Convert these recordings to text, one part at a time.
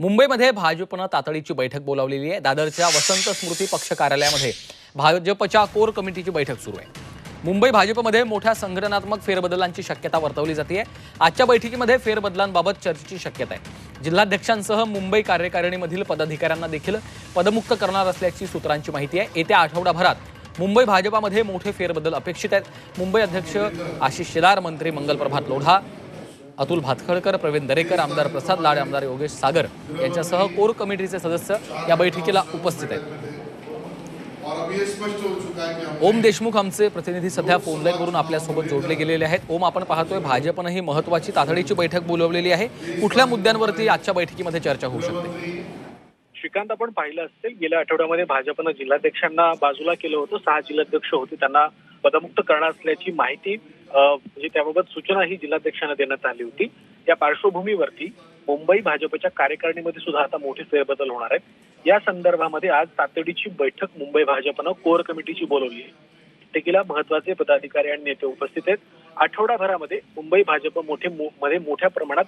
मुंबईमध्ये भाजपनं तातडीची बैठक बोलावलेली आहे। दादरच्या वसंत स्मृती पक्ष कार्यालयामध्ये भाजपच्या कोर कमिटीची बैठक सुरू आहे। मुंबई भाजपमध्ये मोठ्या संघटनात्मक फेरबदलांची शक्यता वर्तवली जाते। आजच्या बैठकीमध्ये फेरबदलांबाबत चर्चेची शक्यता आहे। जिल्हाध्यक्षांसह मुंबई कार्यकारिणीमधील पदाधिकाऱ्यांना देखील पदमुक्त करणार असल्याची सूत्रांची माहिती आहे। येत्या आठवडाभरात मुंबई भाजपामध्ये मोठे फेरबदल अपेक्षित आहेत। मुंबई अध्यक्ष आशिष शेलार, मंत्री मंगलप्रभात लोढा, अतुल भातखळकर, प्रवीण दरेकर, आमदार प्रसाद लाड, आमदार योगेश सागर यांच्यासह कोर कमिटीचे सदस्य या बैठकीला उपस्थित आहेत। ओम देशमुख आमचे प्रतिनिधी सध्या फोनलाईनवरून आपल्यासोबत जोडले गेलेले आहेत। ओम, आपण पाहतोय भाजपनं ही महत्त्वाची तातडीची बैठक बोलावलेली आहे। कुठल्या मुद्द्यांवरती आजच्या बैठकीमध्ये चर्चा होऊ शकते? श्रीकांत, आपण पाहिलं असेल गेल्या आठवड्यामध्ये भाजपनं जिल्हाध्यक्षांना बाजूला केलं होतं। 6 जिल्हाध्यक्ष होते, त्यांना पदमुक्त करणार असल्याची माहिती म्हणजे त्याबाबत सूचना ही जिल्हाध्यक्षांना देण्यात आली होती। या पार्श्वभूमीवरती मुंबई भाजपच्या कार्यकारिणीमध्ये सुद्धा आता मोठे फेरबदल होणार आहेत। या संदर्भामध्ये आज तातडीची बैठक मुंबई भाजपनं कोर कमिटीची बोलावली आहे। बैठकीला महत्वाचे पदाधिकारी आणि नेते उपस्थित आहेत। आठवडाभरामध्ये मुंबई भाजप मोठ्या प्रमाणात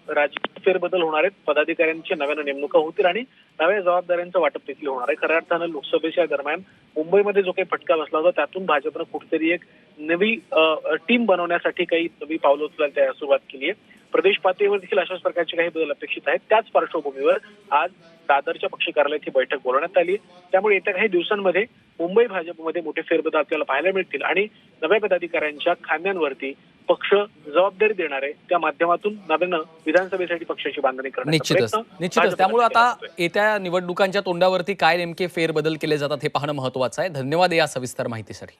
राजकीय फेरबदल होणार आहेत। पदाधिकाऱ्यांच्या नव्यानं नेमणुका होतील आणि नव्या जबाबदाऱ्यांचं वाटप देखील होणार आहे। खऱ्या अर्थानं लोकसभेच्या दरम्यान मुंबईमध्ये जो काही फटका बसला होता त्यातून भाजपनं कुठेतरी एक नवी टीम बनवण्यासाठी काही नवी पावलं उचलायला सुरुवात केली आहे। प्रदेश पातळीवर देखील अशाच प्रकारचे काही बदल अपेक्षित आहेत। त्याच पार्श्वभूमीवर आज दादरच्या पक्ष कार्यालयात ही बैठक बोलवण्यात आली। त्यामुळे येत्या काही दिवसांमध्ये मुंबई भाजपमध्ये मोठे फेरबदल आपल्याला पाहायला मिळतील आणि नव्या पदाधिकाऱ्यांच्या खांद्यांवरती पक्ष जबाबदारी देणार आहे। त्या माध्यमातून नव्यानं विधानसभेसाठी पक्षाची बांधणी करण्याचा निश्चितच त्यामुळे आता येत्या निवडणुकांच्या तोंडावरती काय नेमके फेरबदल केले जातात हे पाहणं महत्त्वाचं आहे। धन्यवाद या सविस्तर माहितीसाठी।